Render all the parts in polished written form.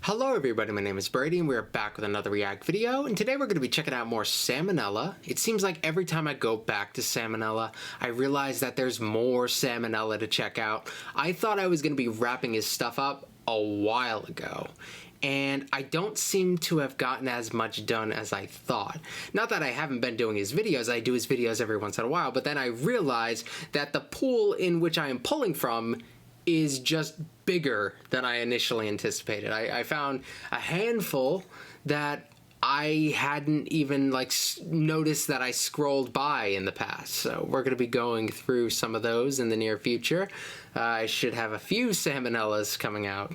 Hello everybody, my name is Brady and we're back with another React video, and today we're going to be checking out more Salmonella. It seems like every time I go back to Salmonella, I realize that there's more Salmonella to check out. I thought I was going to be wrapping his stuff up a while ago, and I don't seem to have gotten as much done as I thought. Not that I haven't been doing his videos, I do his videos every once in a while, but then I realized that the pool in which I am pulling from is just bigger than I initially anticipated. I found a handful that I hadn't even noticed that I scrolled by in the past. So we're going to be going through some of those in the near future. I should have a few Salmonellas coming out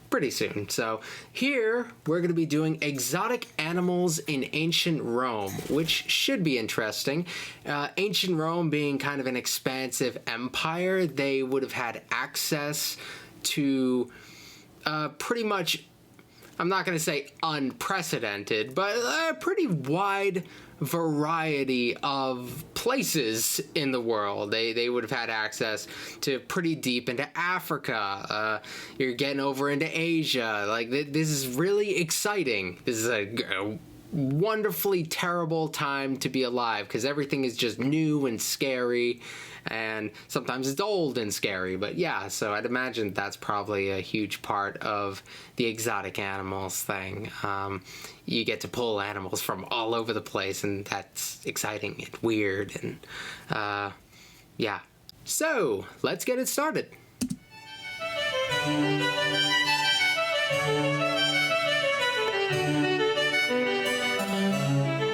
pretty soon. So here we're going to be doing exotic animals in ancient Rome, which should be interesting. Ancient Rome being kind of an expansive empire, they would have had access to pretty much, I'm not going to say unprecedented, but a pretty wide variety of places in the world. They would have had access to pretty deep into Africa. You're getting over into Asia. This is really exciting. This is a wonderfully terrible time to be alive because everything is just new and scary, and sometimes it's old and scary. But yeah, so I'd imagine that's probably a huge part of the exotic animals thing. You get to pull animals from all over the place, and that's exciting and weird, and yeah. So let's get it started.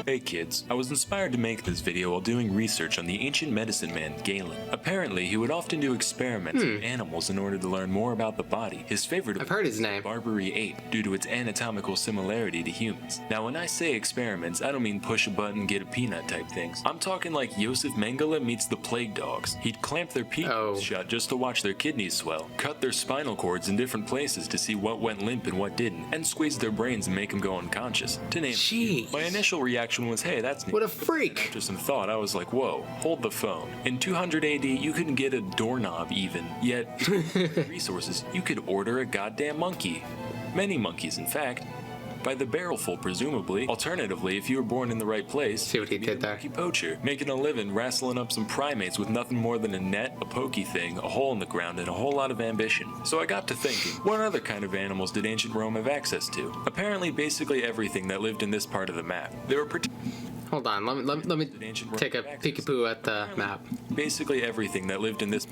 Hey kids, I was inspired to make this video while doing research on the ancient medicine man Galen. Apparently, he would often do experiments with animals in order to learn more about the body. His favorite I've heard his name. Barbary ape, due to its anatomical similarity to humans. Now when I say experiments, I don't mean push a button, get a peanut type things. I'm talking like Josef Mengele meets the plague dogs. He'd clamp their penis shut just to watch their kidneys swell, cut their spinal cords in different places to see what went limp and what didn't, and squeeze their brains and make them go unconscious, to name a few. My initial reaction was, hey, that's neat. What a freak. After some thought, I was like, whoa, hold the phone. In 200 AD, you couldn't get a doorknob even. Yet, resources, you could order a goddamn monkey. Many monkeys, in fact. By the barrelful, presumably. Alternatively, if you were born in the right place, see what he did there. Monkey poacher, making a living wrestling up some primates with nothing more than a net, a pokey thing, a hole in the ground, and a whole lot of ambition. So I got to thinking, what other kind of animals did ancient Rome have access to? Apparently, basically everything that lived in this part of the map. They were Hold on, let me take a peekaboo at the map. Basically everything that lived in this.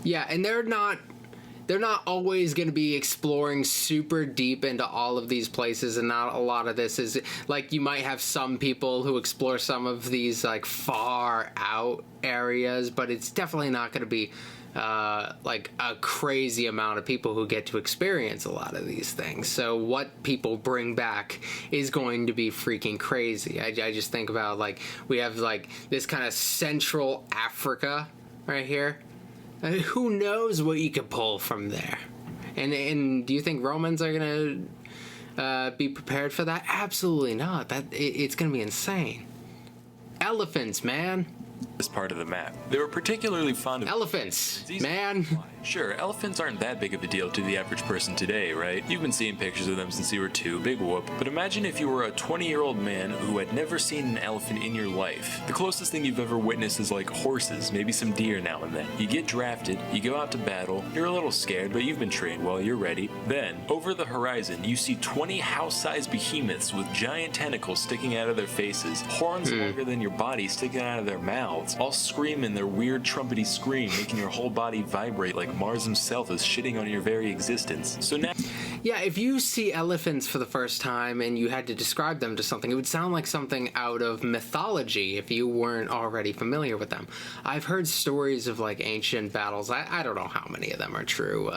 Yeah, and they're not always going to be exploring super deep into all of these places, and not a lot of this is like, you might have some people who explore some of these like far out areas, but it's definitely not going to be like a crazy amount of people who get to experience a lot of these things. So what people bring back is going to be freaking crazy. I just think about, like, we have like this kind of Central Africa right here. Who knows what you could pull from there? And do you think Romans are gonna be prepared for that? Absolutely not. It's gonna be insane. Elephants, man. This part of the map. They were particularly fond of elephants, man. Sure, elephants aren't that big of a deal to the average person today, right? You've been seeing pictures of them since you were 2, big whoop. But imagine if you were a 20-year-old man who had never seen an elephant in your life. The closest thing you've ever witnessed is like horses, maybe some deer now and then. You get drafted, you go out to battle, you're a little scared, but you've been trained well, you're ready. Then, over the horizon, you see 20 house-sized behemoths with giant tentacles sticking out of their faces, horns longer than your body sticking out of their mouths, all screaming their weird trumpety scream, making your whole body vibrate like Mars himself is shitting on your very existence. So now, yeah, if you see elephants for the first time and you had to describe them to something, it would sound like something out of mythology if you weren't already familiar with them. I've heard stories of like ancient battles. I don't know how many of them are true.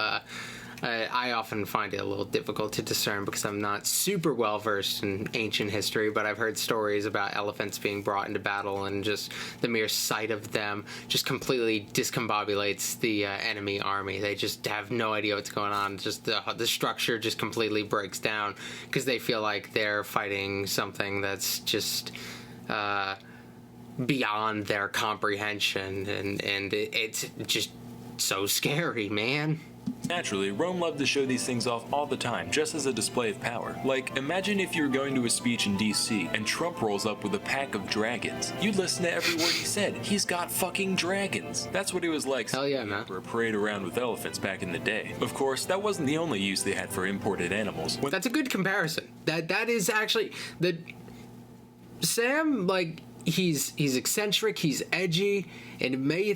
I often find it a little difficult to discern because I'm not super well versed in ancient history, but I've heard stories about elephants being brought into battle, and just the mere sight of them just completely discombobulates the enemy army. They just have no idea what's going on. Just the structure just completely breaks down because they feel like they're fighting something that's just beyond their comprehension, and it's just so scary, man. Naturally, Rome loved to show these things off all the time, just as a display of power. Like, imagine if you were going to a speech in DC and Trump rolls up with a pack of dragons. You'd listen to every word he said. He's got fucking dragons. That's what it was like. Hell yeah, man. For a parade around with elephants back in the day. Of course, that wasn't the only use they had for imported animals. That's a good comparison. That is actually the Sam, like, he's eccentric, he's edgy, and it may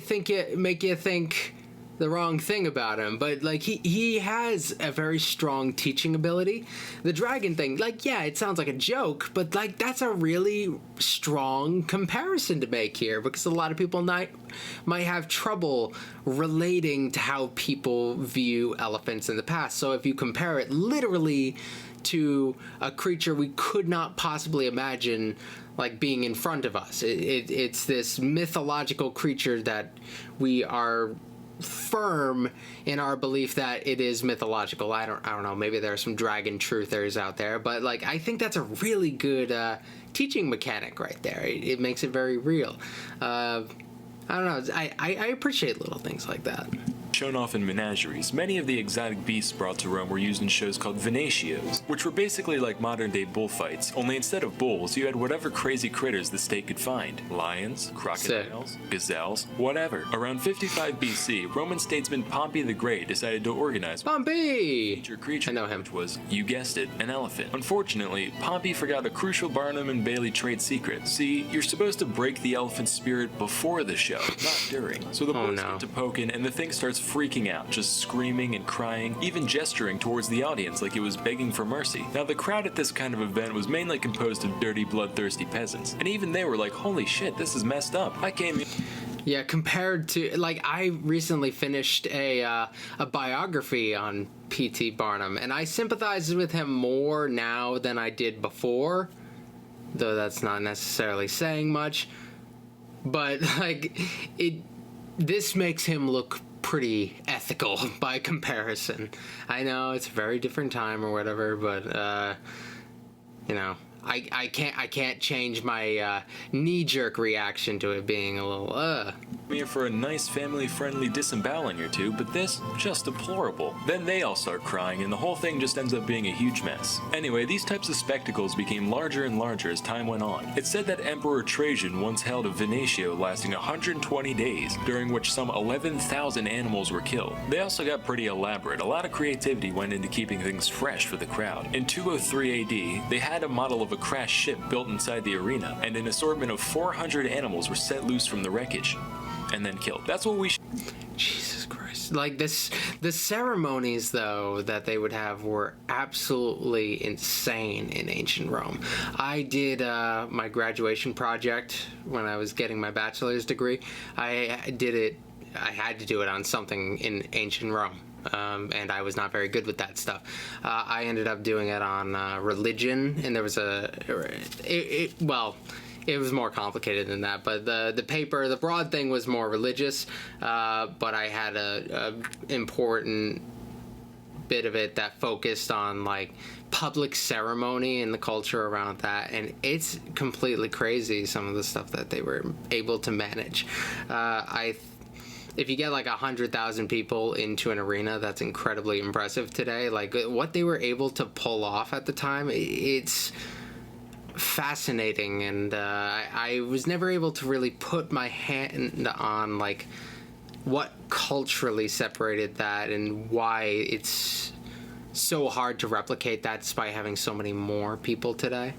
make you think the wrong thing about him, but like he has a very strong teaching ability. The dragon thing, like, yeah, it sounds like a joke, but like that's a really strong comparison to make here, because a lot of people might have trouble relating to how people view elephants in the past. So if you compare it literally to a creature we could not possibly imagine like being in front of us, it's this mythological creature that we are firm in our belief that it is mythological. I don't know, maybe there are some dragon truthers out there, but like I think that's a really good teaching mechanic right there. It makes it very real. I don't know, I appreciate little things like that. Shown off in menageries, many of the exotic beasts brought to Rome were used in shows called Venetios, which were basically like modern-day bullfights, only instead of bulls, you had whatever crazy critters the state could find. Lions, crocodiles, gazelles, whatever. Around 55 BC, Roman statesman Pompey the Great decided to organize Pompey! major creature, I know him. which was, you guessed it, an elephant. Unfortunately, Pompey forgot a crucial Barnum and Bailey trade secret. See, you're supposed to break the elephant's spirit before the show, not during. So the boys get to poking, and the thing starts freaking out, just screaming and crying, even gesturing towards the audience like it was begging for mercy. Now, the crowd at this kind of event was mainly composed of dirty, bloodthirsty peasants, and even they were like, holy shit, this is messed up. I came in... Yeah, compared to, like, I recently finished a biography on P.T. Barnum, and I sympathize with him more now than I did before, though that's not necessarily saying much, but, like, this makes him look pretty ethical by comparison. I know it's a very different time or whatever, but you know, I can't change my knee-jerk reaction to it being a little here for a nice family-friendly disemboweling or two, but this, just deplorable. Then they all start crying, and the whole thing just ends up being a huge mess. Anyway, these types of spectacles became larger and larger as time went on. It's said that Emperor Trajan once held a Venetio lasting 120 days, during which some 11,000 animals were killed. They also got pretty elaborate. A lot of creativity went into keeping things fresh for the crowd. In 203 AD, they had a model of a crashed ship built inside the arena, and an assortment of 400 animals were set loose from the wreckage and then killed. That's what we Jesus Christ. Like the ceremonies though that they would have were absolutely insane in ancient Rome. I did my graduation project when I was getting my bachelor's degree. I had to do it on something in ancient Rome. And I was not very good with that stuff. I ended up doing it on religion, and there was it was more complicated than that, but the broad thing was more religious, but I had a important bit of it that focused on like public ceremony and the culture around that, and it's completely crazy some of the stuff that they were able to manage. If you get like 100,000 people into an arena, that's incredibly impressive today. Like what they were able to pull off at the time, it's fascinating, and I was never able to really put my hand on like what culturally separated that and why it's so hard to replicate that despite having so many more people today.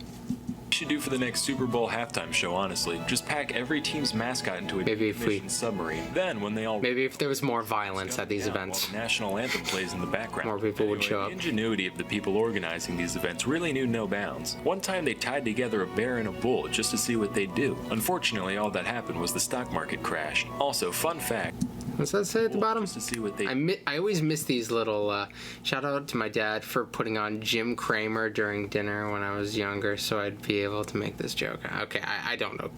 should do for the next Super Bowl halftime show, honestly. Just pack every team's mascot into a submarine. Then, when they all... Maybe if there was more violence at these events. The national anthem plays in the background. More people would show up. The ingenuity of the people organizing these events really knew no bounds. One time they tied together a bear and a bull just to see what they'd do. Unfortunately, all that happened was the stock market crashed. Also, fun fact... What's that say at the bottom? Just to see what they... I always miss these little... shout out to my dad for putting on Jim Cramer during dinner when I was younger, so I'd be able to make this joke. Okay, I don't know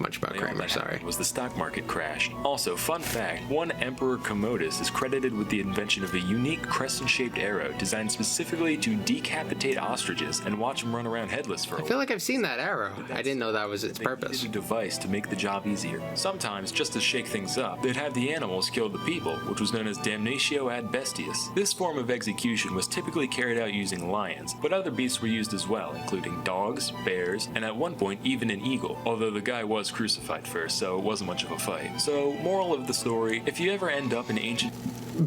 much about Kramer, sorry. Was the stock market crash. Also, fun fact, one Emperor Commodus is credited with the invention of a unique crescent-shaped arrow designed specifically to decapitate ostriches and watch them run around headless for a I while. feel like I've seen that arrow. I didn't know that was its purpose. They needed a device to make the job easier. Sometimes, just to shake things up, they'd have the animals kill the people, which was known as damnatio ad bestias. This form of execution was typically carried out using lions, but other beasts were used as well, including dogs, bears, and at one point even an eagle, although the guy was crucified first, so it wasn't much of a fight. So, moral of the story, if you ever end up in ancient...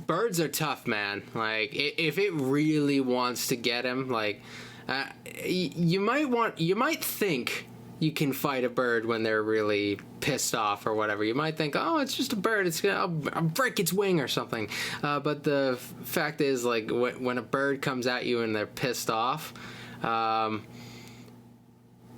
Birds are tough, man. Like, if it really wants to get him, like, you might think you can fight a bird when they're really pissed off or whatever. You might think, oh, it's just a bird, I'll break its wing or something. But the fact is, like, when a bird comes at you and they're pissed off,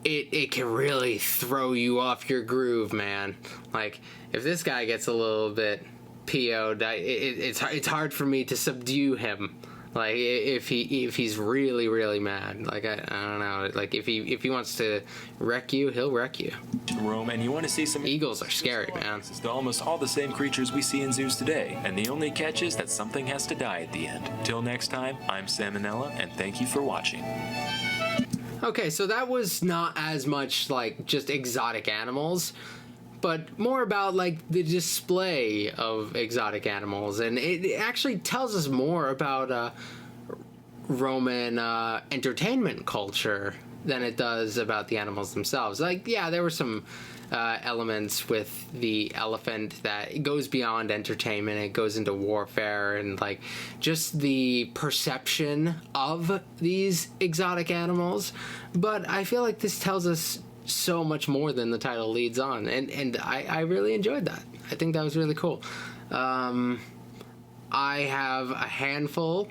it can really throw you off your groove, man. Like, if this guy gets a little bit PO'd, it's hard for me to subdue him. Like, if he's really, really mad. Like, I don't know. Like, if he wants to wreck you, he'll wreck you. Rome, and you want to see some... Eagles are scary, man. It's almost all the same creatures we see in zoos today, and the only catch is that something has to die at the end. Till next time, I'm Salmonella, and thank you for watching. Okay, so that was not as much, like, just exotic animals, but more about, like, the display of exotic animals. And it actually tells us more about Roman entertainment culture than it does about the animals themselves. Like, yeah, there were some elements with the elephant that it goes beyond entertainment. It goes into warfare and, like, just the perception of these exotic animals. But I feel like this tells us so much more than the title leads on, and I really enjoyed that. I think that was really cool. I have a handful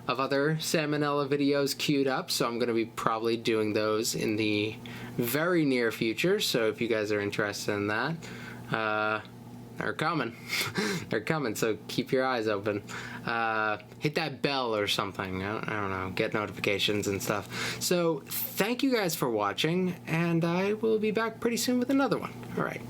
of other Salmonella videos queued up, so I'm going to be probably doing those in the very near future, so if you guys are interested in that, they're coming. They're coming, so keep your eyes open. Hit that bell or something. I don't know. Get notifications and stuff. So thank you guys for watching, and I will be back pretty soon with another one. All right.